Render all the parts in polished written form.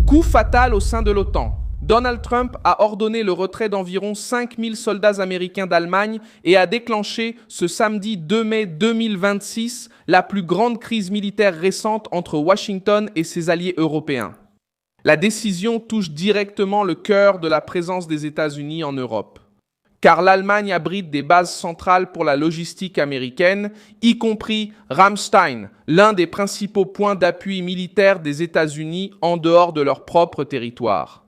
Coup fatal au sein de l'OTAN. Donald Trump a ordonné le retrait d'environ 5000 soldats américains d'Allemagne et a déclenché ce samedi 2 mai 2026 la plus grande crise militaire récente entre Washington et ses alliés européens. La décision touche directement le cœur de la présence des États-Unis en Europe. Car l'Allemagne abrite des bases centrales pour la logistique américaine, y compris Ramstein, l'un des principaux points d'appui militaire des États-Unis en dehors de leur propre territoire.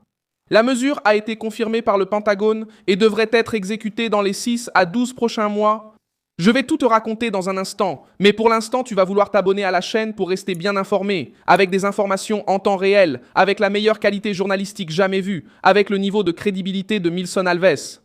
La mesure a été confirmée par le Pentagone et devrait être exécutée dans les 6 à 12 prochains mois. Je vais tout te raconter dans un instant, mais pour l'instant, tu vas vouloir t'abonner à la chaîne pour rester bien informé, avec des informations en temps réel, avec la meilleure qualité journalistique jamais vue, avec le niveau de crédibilité de Milson Alves.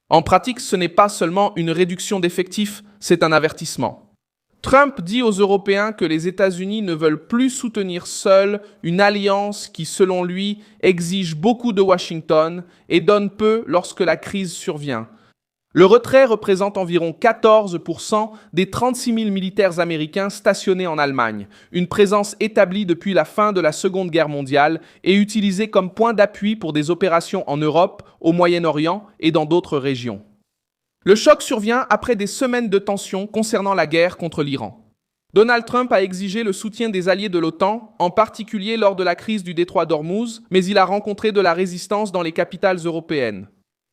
En pratique, ce n'est pas seulement une réduction d'effectifs, c'est un avertissement. Trump dit aux Européens que les États-Unis ne veulent plus soutenir seuls une alliance qui, selon lui, exige beaucoup de Washington et donne peu lorsque la crise survient. Le retrait représente environ 14% des 36 000 militaires américains stationnés en Allemagne, une présence établie depuis la fin de la Seconde Guerre mondiale et utilisée comme point d'appui pour des opérations en Europe, au Moyen-Orient et dans d'autres régions. Le choc survient après des semaines de tensions concernant la guerre contre l'Iran. Donald Trump a exigé le soutien des alliés de l'OTAN, en particulier lors de la crise du détroit d'Ormuz, mais il a rencontré de la résistance dans les capitales européennes.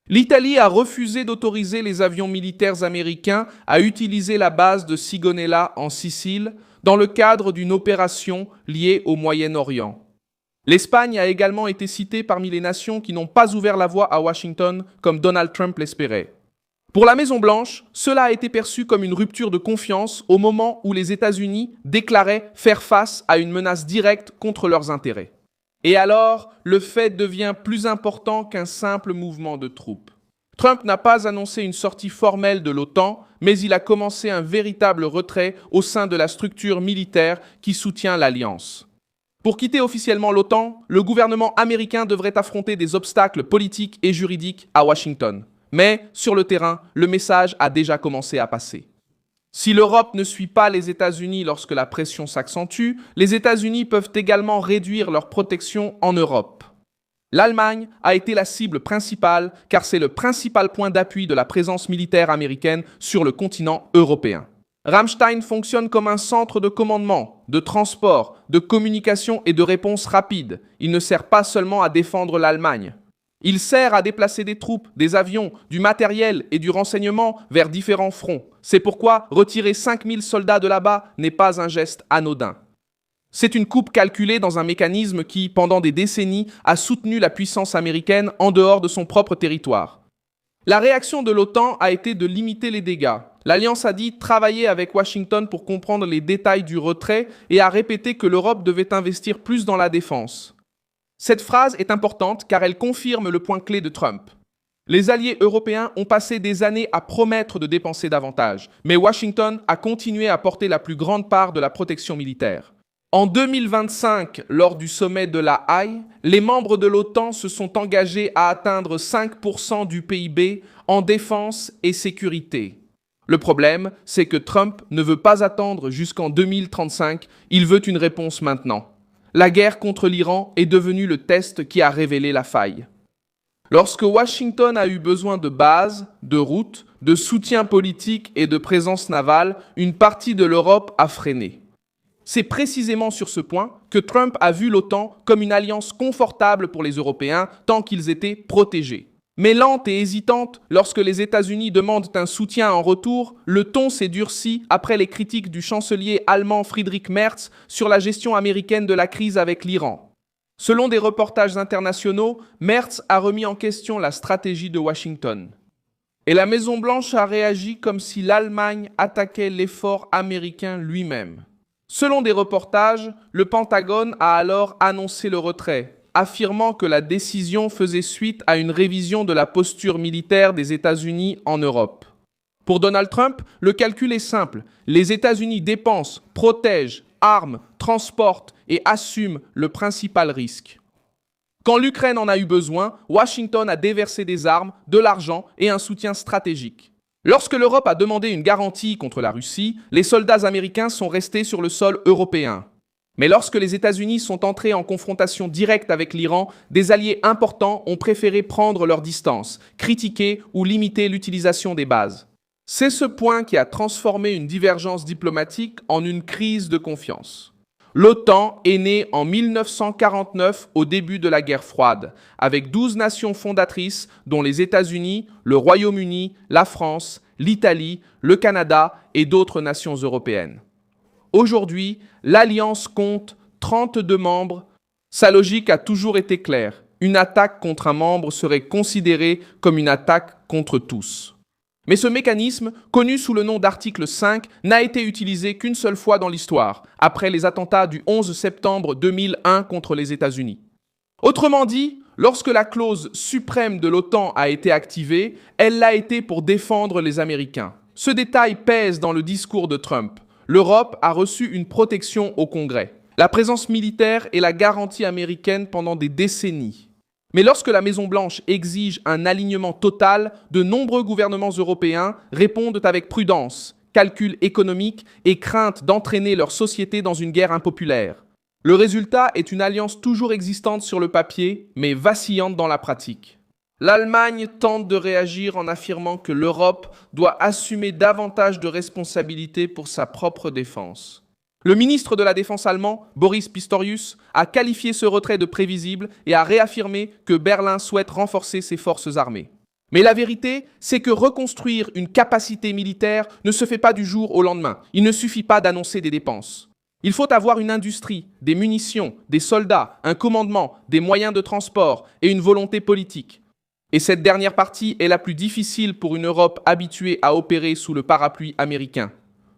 L'Italie a refusé d'autoriser les avions militaires américains à utiliser la base de Sigonella en Sicile dans le cadre d'une opération liée au Moyen-Orient. L'Espagne a également été citée parmi les nations qui n'ont pas ouvert la voie à Washington comme Donald Trump l'espérait. Pour la Maison-Blanche, cela a été perçu comme une rupture de confiance au moment où les États-Unis déclaraient faire face à une menace directe contre leurs intérêts. Et alors, le fait devient plus important qu'un simple mouvement de troupes. Trump n'a pas annoncé une sortie formelle de l'OTAN, mais il a commencé un véritable retrait au sein de la structure militaire qui soutient l'Alliance. Pour quitter officiellement l'OTAN, le gouvernement américain devrait affronter des obstacles politiques et juridiques à Washington. Mais, sur le terrain, le message a déjà commencé à passer. Si l'Europe ne suit pas les États-Unis lorsque la pression s'accentue, les États-Unis peuvent également réduire leur protection en Europe. L'Allemagne a été la cible principale car c'est le principal point d'appui de la présence militaire américaine sur le continent européen. Ramstein fonctionne comme un centre de commandement, de transport, de communication et de réponse rapide. Il ne sert pas seulement à défendre l'Allemagne. Il sert à déplacer des troupes, des avions, du matériel et du renseignement vers différents fronts. C'est pourquoi retirer 5000 soldats de là-bas n'est pas un geste anodin. C'est une coupe calculée dans un mécanisme qui, pendant des décennies, a soutenu la puissance américaine en dehors de son propre territoire. La réaction de l'OTAN a été de limiter les dégâts. L'Alliance a dit travailler avec Washington pour comprendre les détails du retrait et a répété que l'Europe devait investir plus dans la défense. Cette phrase est importante car elle confirme le point clé de Trump. Les alliés européens ont passé des années à promettre de dépenser davantage, mais Washington a continué à porter la plus grande part de la protection militaire. En 2025, lors du sommet de La Haye, les membres de l'OTAN se sont engagés à atteindre 5% du PIB en défense et sécurité. Le problème, c'est que Trump ne veut pas attendre jusqu'en 2035, il veut une réponse maintenant. La guerre contre l'Iran est devenue le test qui a révélé la faille. Lorsque Washington a eu besoin de bases, de routes, de soutien politique et de présence navale, une partie de l'Europe a freiné. C'est précisément sur ce point que Trump a vu l'OTAN comme une alliance confortable pour les Européens tant qu'ils étaient protégés. Mais lente et hésitante, lorsque les États-Unis demandent un soutien en retour, le ton s'est durci après les critiques du chancelier allemand Friedrich Merz sur la gestion américaine de la crise avec l'Iran. Selon des reportages internationaux, Merz a remis en question la stratégie de Washington. Et la Maison-Blanche a réagi comme si l'Allemagne attaquait l'effort américain lui-même. Selon des reportages, le Pentagone a alors annoncé le retrait, affirmant que la décision faisait suite à une révision de la posture militaire des États-Unis en Europe. Pour Donald Trump, le calcul est simple. Les États-Unis dépensent, protègent, arment, transportent et assument le principal risque. Quand l'Ukraine en a eu besoin, Washington a déversé des armes, de l'argent et un soutien stratégique. Lorsque l'Europe a demandé une garantie contre la Russie, les soldats américains sont restés sur le sol européen. Mais lorsque les États-Unis sont entrés en confrontation directe avec l'Iran, des alliés importants ont préféré prendre leur distance, critiquer ou limiter l'utilisation des bases. C'est ce point qui a transformé une divergence diplomatique en une crise de confiance. L'OTAN est née en 1949 au début de la guerre froide, avec 12 nations fondatrices dont les États-Unis, le Royaume-Uni, la France, l'Italie, le Canada et d'autres nations européennes. Aujourd'hui, l'Alliance compte 32 membres. Sa logique a toujours été claire. Une attaque contre un membre serait considérée comme une attaque contre tous. Mais ce mécanisme, connu sous le nom d'article 5, n'a été utilisé qu'une seule fois dans l'histoire, après les attentats du 11 septembre 2001 contre les États-Unis. Autrement dit, lorsque la clause suprême de l'OTAN a été activée, elle l'a été pour défendre les Américains. Ce détail pèse dans le discours de Trump. L'Europe a reçu une protection au Congrès. La présence militaire est la garantie américaine pendant des décennies. Mais lorsque la Maison-Blanche exige un alignement total, de nombreux gouvernements européens répondent avec prudence, calcul économique et crainte d'entraîner leur société dans une guerre impopulaire. Le résultat est une alliance toujours existante sur le papier, mais vacillante dans la pratique. L'Allemagne tente de réagir en affirmant que l'Europe doit assumer davantage de responsabilités pour sa propre défense. Le ministre de la Défense allemand, Boris Pistorius, a qualifié ce retrait de prévisible et a réaffirmé que Berlin souhaite renforcer ses forces armées. Mais la vérité, c'est que reconstruire une capacité militaire ne se fait pas du jour au lendemain. Il ne suffit pas d'annoncer des dépenses. Il faut avoir une industrie, des munitions, des soldats, un commandement, des moyens de transport et une volonté politique. Et cette dernière partie est la plus difficile pour une Europe habituée à opérer sous le parapluie américain.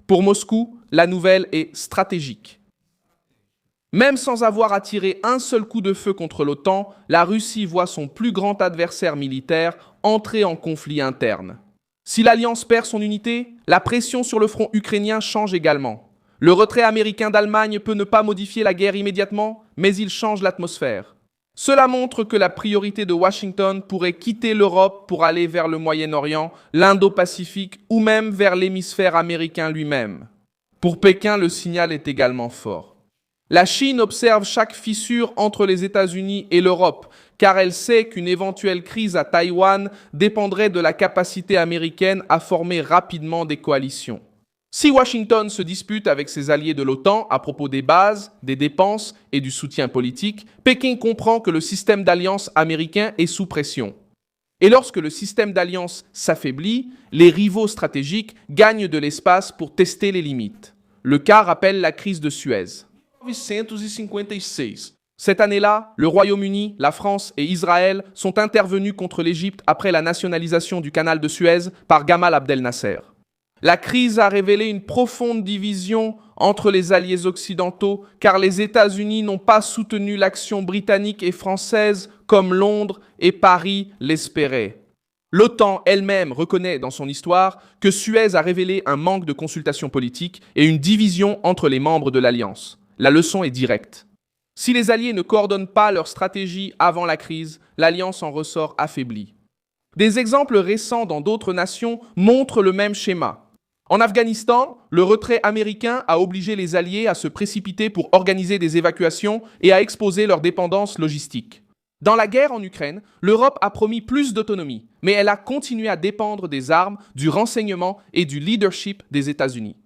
Pour Moscou, la nouvelle est stratégique. Même sans avoir attiré un seul coup de feu contre l'OTAN, la Russie voit son plus grand adversaire militaire entrer en conflit interne. Si l'Alliance perd son unité, la pression sur le front ukrainien change également. Le retrait américain d'Allemagne peut ne pas modifier la guerre immédiatement, mais il change l'atmosphère. Cela montre que la priorité de Washington pourrait quitter l'Europe pour aller vers le Moyen-Orient, l'Indo-Pacifique ou même vers l'hémisphère américain lui-même. Pour Pékin, le signal est également fort. La Chine observe chaque fissure entre les États-Unis et l'Europe, car elle sait qu'une éventuelle crise à Taïwan dépendrait de la capacité américaine à former rapidement des coalitions. Si Washington se dispute avec ses alliés de l'OTAN à propos des bases, des dépenses et du soutien politique, Pékin comprend que le système d'alliance américain est sous pression. Et lorsque le système d'alliance s'affaiblit, les rivaux stratégiques gagnent de l'espace pour tester les limites. Le cas rappelle la crise de Suez. 1956. Cette année-là, le Royaume-Uni, la France et Israël sont intervenus contre l'Égypte après la nationalisation du canal de Suez par Gamal Abdel Nasser. La crise a révélé une profonde division entre les alliés occidentaux, car les États-Unis n'ont pas soutenu l'action britannique et française comme Londres et Paris l'espéraient. L'OTAN elle-même reconnaît dans son histoire que Suez a révélé un manque de consultation politique et une division entre les membres de l'Alliance. La leçon est directe. Si les alliés ne coordonnent pas leur stratégie avant la crise, l'Alliance en ressort affaiblie. Des exemples récents dans d'autres nations montrent le même schéma. En Afghanistan, le retrait américain a obligé les alliés à se précipiter pour organiser des évacuations et à exposer leur dépendance logistique. Dans la guerre en Ukraine, l'Europe a promis plus d'autonomie, mais elle a continué à dépendre des armes, du renseignement et du leadership des États-Unis.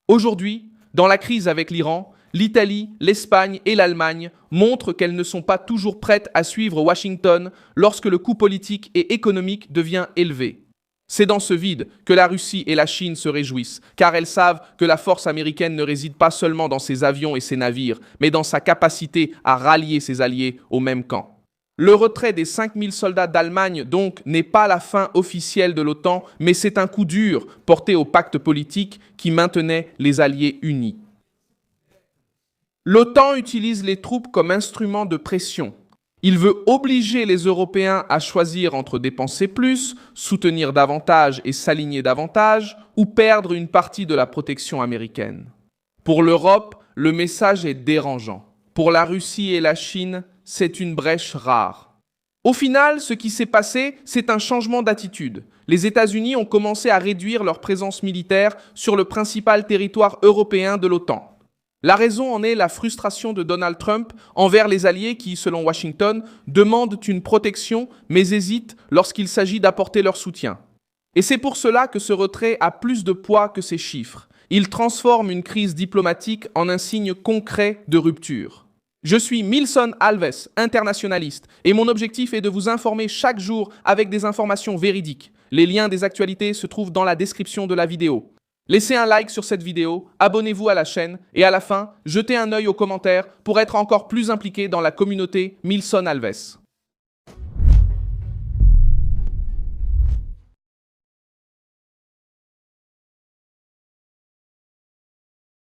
Aujourd'hui, dans la crise avec l'Iran, l'Italie, l'Espagne et l'Allemagne montrent qu'elles ne sont pas toujours prêtes à suivre Washington lorsque le coût politique et économique devient élevé. C'est dans ce vide que la Russie et la Chine se réjouissent, car elles savent que la force américaine ne réside pas seulement dans ses avions et ses navires, mais dans sa capacité à rallier ses alliés au même camp. Le retrait des 5000 soldats d'Allemagne, donc, n'est pas la fin officielle de l'OTAN, mais c'est un coup dur porté au pacte politique qui maintenait les alliés unis. L'OTAN utilise les troupes comme instrument de pression. Il veut obliger les Européens à choisir entre dépenser plus, soutenir davantage et s'aligner davantage, ou perdre une partie de la protection américaine. Pour l'Europe, le message est dérangeant. Pour la Russie et la Chine, c'est une brèche rare. Au final, ce qui s'est passé, c'est un changement d'attitude. Les États-Unis ont commencé à réduire leur présence militaire sur le principal territoire européen de l'OTAN. La raison en est la frustration de Donald Trump envers les alliés qui, selon Washington, demandent une protection mais hésitent lorsqu'il s'agit d'apporter leur soutien. Et c'est pour cela que ce retrait a plus de poids que ces chiffres. Il transforme une crise diplomatique en un signe concret de rupture. Je suis Milson Alves, internationaliste, et mon objectif est de vous informer chaque jour avec des informations véridiques. Les liens des actualités se trouvent dans la description de la vidéo. Laissez un like sur cette vidéo, abonnez-vous à la chaîne et à la fin, jetez un œil aux commentaires pour être encore plus impliqué dans la communauté Milson Alves.